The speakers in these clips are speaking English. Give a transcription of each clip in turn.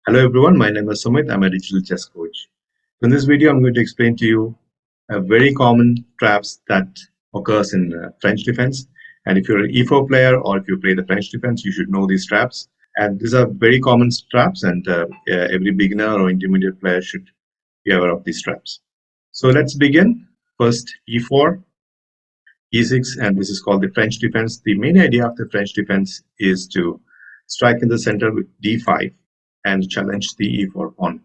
Hello everyone, my name is Sumit. I'm a digital chess coach. In this video, I'm going to explain to you a very common traps that occurs in French defense. And if you're an E4 player or if you play the French defense, you should know these traps. And these are very common traps, and every beginner or intermediate player should be aware of these traps. So let's begin. First, E4, E6, and this is called the French defense. The main idea of the French defense is to strike in the center with D5 and challenge the E4 pawn.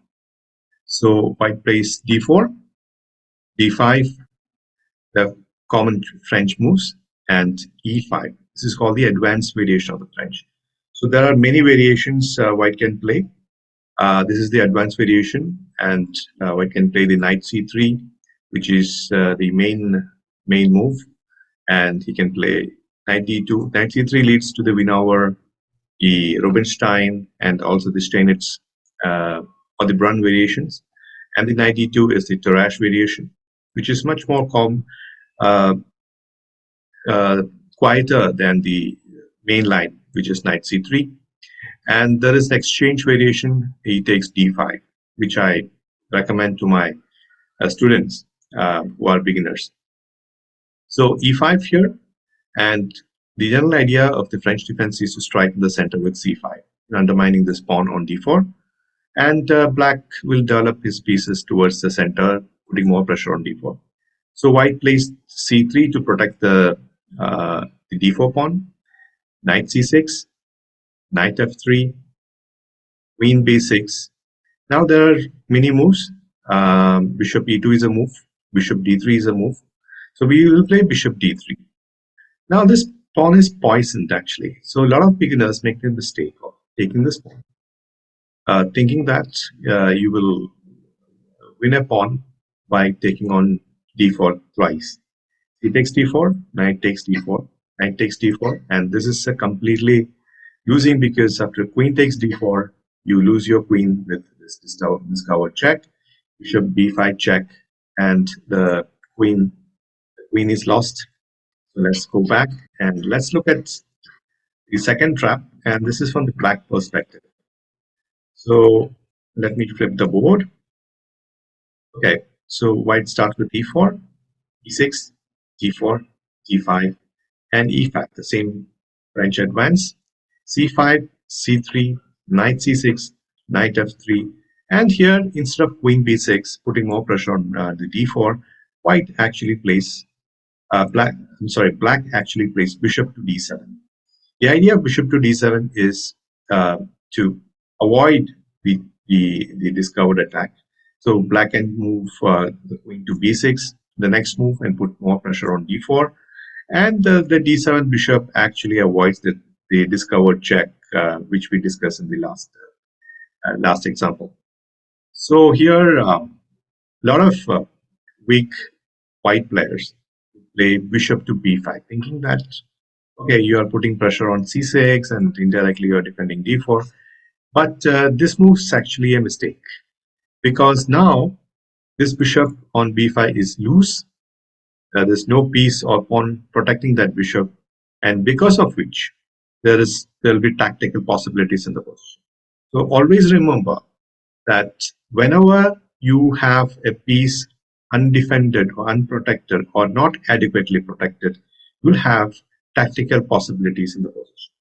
So white plays D4, D5, the common French moves, and E5. This is called the advanced variation of the French. So there are many variations white can play. This is the advanced variation, and white can play the knight C3, which is the main move, and he can play knight D2. Knight C3 leads to the win over the Rubinstein and also the Steinitz or the Brunn variations. And the knight D2 is the Tarrasch variation, which is much more uh, quieter than the main line, which is knight C3. And there is the exchange variation. He takes D5, which I recommend to my students who are beginners. So E5 here, and the general idea of the French defense is to strike in the center with C5, undermining this pawn on D4. And black will develop his pieces towards the center, putting more pressure on D4. So white plays C3 to protect the D4 pawn, knight C6, knight F3, queen B6. Now there are many moves. Bishop E2 is a move, bishop D3 is a move. So we will play bishop D3. Now this pawn is poisoned actually. So a lot of beginners make the mistake of taking this pawn, thinking that you will win a pawn by taking on D4 twice. He takes D4, knight takes D4, knight takes D4, and this is a completely losing because after queen takes D4, you lose your queen with this discovered check, bishop B5 check, and the queen is lost. So let's go back and let's look at the second trap, and this is from the black perspective. So let me flip the board. Okay, so white starts with E4, E6, G4, G5, and E5, the same French advance. C5, C3, knight C6, knight F3, and here instead of queen B6, putting more pressure on the D4, white actually plays black actually plays bishop to D7. The idea of bishop to D7 is to avoid the discovered attack. So black can move the queen to B6, the next move, and put more pressure on D4. And the D7 bishop actually avoids the discovered check, which we discussed in the last example. So here, a lot of weak white players play bishop to B5, thinking that okay, you are putting pressure on C6 and indirectly you are defending D4. But this move is actually a mistake because now this bishop on B5 is loose. There's no piece or pawn protecting that bishop, and because of which there will be tactical possibilities in the position. So always remember that whenever you have a piece undefended or unprotected or not adequately protected, you'll have tactical possibilities in the position.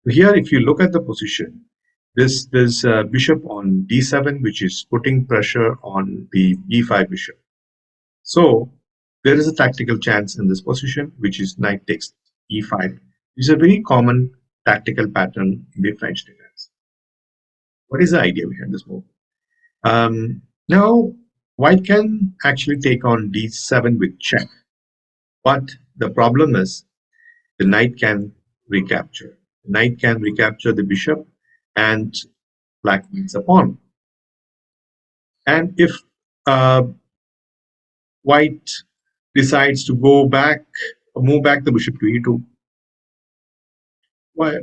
Here, if you look at the position, this bishop on d7, which is putting pressure on the b5 bishop. So there is a tactical chance in this position, which is knight takes e5. It's a very common tactical pattern in the French defense. What is the idea behind this move? Now, white can actually take on d7 with check, but the problem is the knight can recapture. The knight can recapture the bishop, and black wins a pawn. And if white decides to go back, move back the bishop to e2,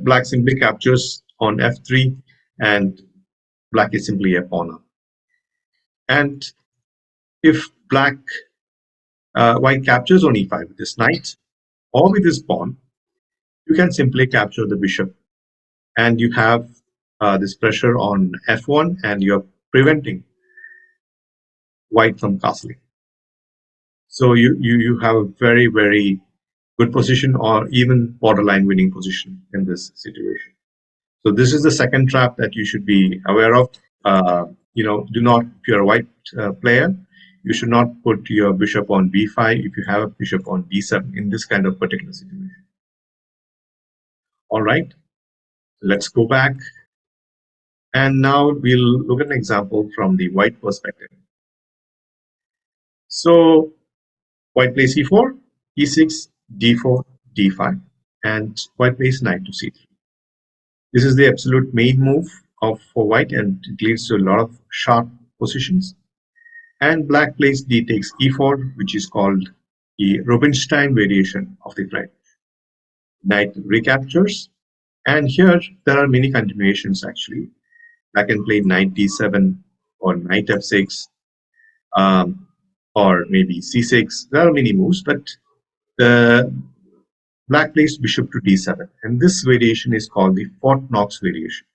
black simply captures on f3, and black is simply a pawn up. And if white captures on e5 with this knight or with this pawn, you can simply capture the bishop, and you have this pressure on f1, and you're preventing white from castling. So you have a very good position, or even borderline winning position in this situation. So this is the second trap that you should be aware of. Do not, if you're a white player, you should not put your bishop on b5 if you have a bishop on d7 in this kind of particular situation. All right, let's go back. And now we'll look at an example from the white perspective. So white plays e4, e6, d4, d5, and white plays knight to c3. This is the absolute main move for white, and it leads to a lot of sharp positions. And black plays d takes e4, which is called the Rubinstein variation of the French. Knight recaptures, and here there are many continuations actually. Black can play knight d7 or knight f6, or maybe c6. There are many moves, but the black plays bishop to d7, and this variation is called the Fort Knox variation.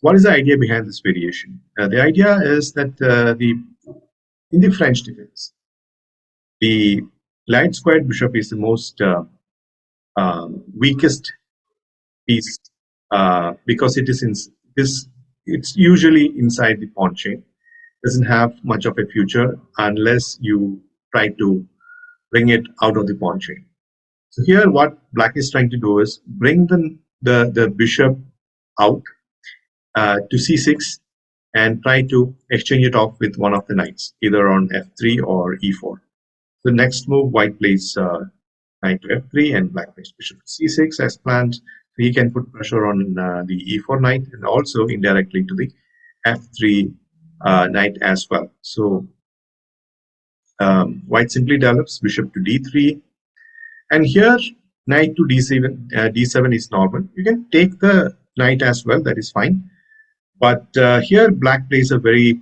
What is the idea behind this variation? The idea is that in the French defense, the light squared bishop is the most weakest piece, because it is it's usually inside the pawn chain. Doesn't have much of a future unless you try to bring it out of the pawn chain. So here what black is trying to do is bring the bishop out to c6 and try to exchange it off with one of the knights, either on f3 or e4. The next move, white plays knight to f3 and black plays bishop to c6 as planned. So he can put pressure on the e4 knight, and also indirectly to the f3 knight as well. So white simply develops bishop to d3, and here knight to d7 is normal. You can take the knight as well, that is fine. But here black plays a very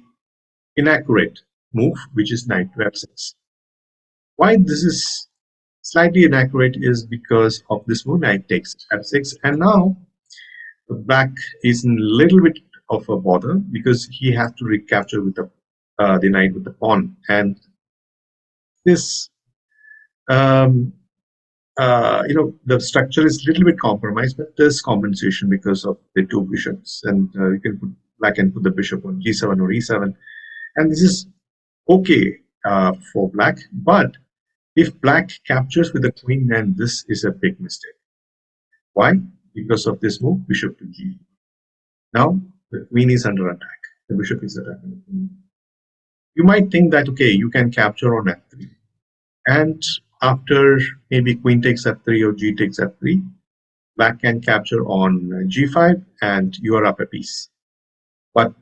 inaccurate move, which is knight to f6. Why this is slightly inaccurate is because of this move, knight takes f6, and now black is in a little bit of a bother because he has to recapture with the knight with the pawn, and this the structure is a little bit compromised, but there's compensation because of the two bishops, and you can black can put the bishop on g7 or e7, and this is okay for black. But if black captures with the queen, then this is a big mistake. Why? Because of this move, bishop to g. Now the queen is under attack. The bishop is attacking the queen. You might think that, okay, you can capture on f3, and after maybe queen takes f3 or g takes f3, black can capture on g5 and you are up a piece. But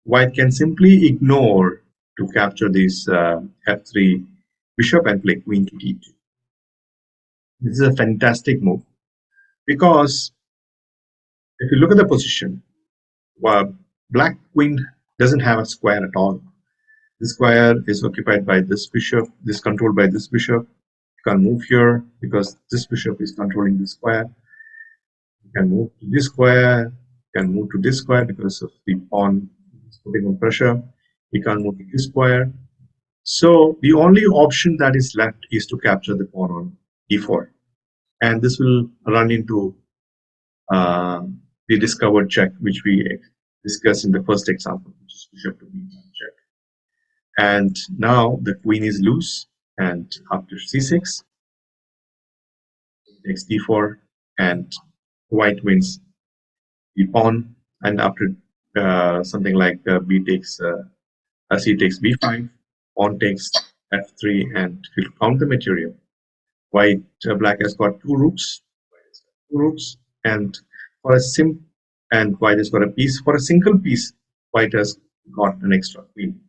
white can simply ignore to capture this f3 bishop and play queen to d2. This is a fantastic move, because if you look at the position, black queen doesn't have a square at all. The square is occupied by this bishop, this controlled by this bishop. You can move here because this bishop is controlling the square. You can move to this square, you can move to this square because of the pawn is putting on pressure. You can move to this square. So the only option that is left is to capture the pawn on e4. And this will run into the discovered check, which we discussed in the first example, which is bishop to b1 check. And now the queen is loose, and after c6, takes d4, and white wins the pawn. And after something like c takes b5, pawn takes f3, and if you count the material, white black has got two rooks, and white has got a piece. For a single piece, white has got an extra queen,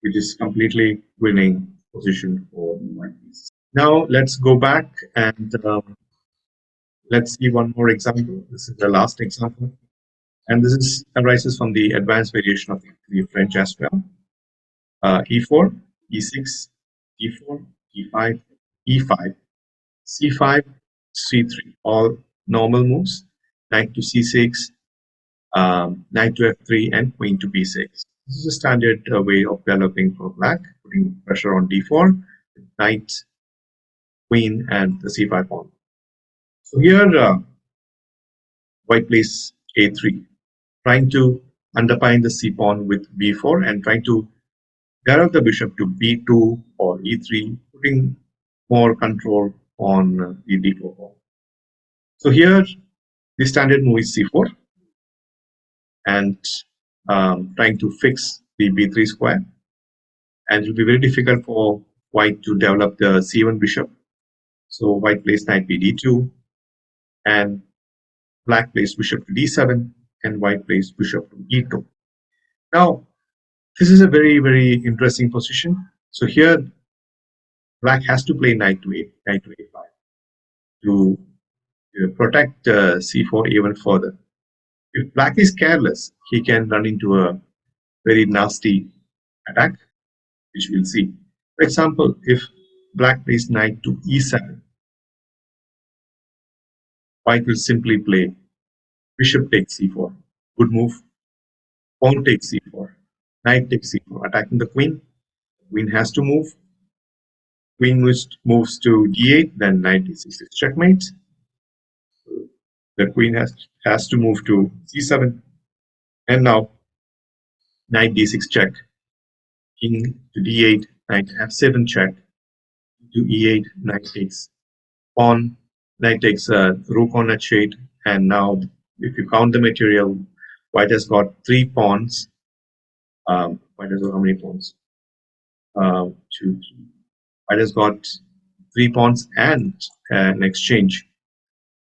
which is completely winning position for the white piece. Now let's go back and let's see one more example. This is the last example, and this arises from the advanced variation of the French as well. E4, E6, D4, E5, E5, C5, C3, all normal moves. Knight to C6, knight to f3, and queen to b6. This is a standard way of developing for black, putting pressure on d4, knight, queen, and the c5 pawn. So here, white plays a3, trying to undermine the c pawn with b4 and trying to direct the bishop to b2 or e3, putting more control on the d4 pawn. So here, the standard move is c4, and trying to fix the b3 square, and it will be very difficult for white to develop the c1 bishop. So white plays knight bd2, and black plays bishop to d7, and white plays bishop to e2. Now, this is a very, very interesting position. So here, black has to play knight to a5 to protect c4 even further. If black is careless, he can run into a very nasty attack, which we'll see. For example, if black plays knight to e7, white will simply play bishop takes c4. Good move. Pawn takes c4. Knight takes c4, attacking the queen. Queen has to move. Queen moves to d8, then knight d6 is checkmate. The queen has to move to c7, and now knight d6 check. King to d8, knight f7 check. To e8, knight takes pawn. Knight takes rook on h8, and now if you count the material, white has got 3 pawns. White has got how many pawns? Two. White has got 3 pawns and an exchange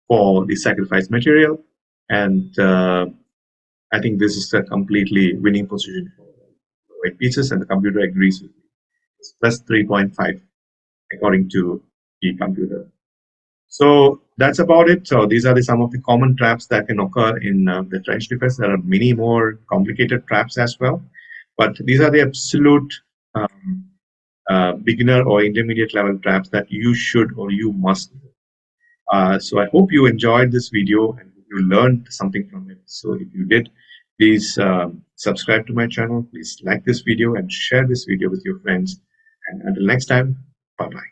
for the sacrifice material, and I think this is a completely winning position for white pieces, and the computer agrees with me. It's plus 3.5 according to the computer. So that's about it. So these are some of the common traps that can occur in the trench defense. There are many more complicated traps as well, but these are the absolute beginner or intermediate level traps that you should or you must know. So I hope you enjoyed this video and you learned something from it. So if you did, please subscribe to my channel. Please like this video and share this video with your friends. And until next time, bye-bye.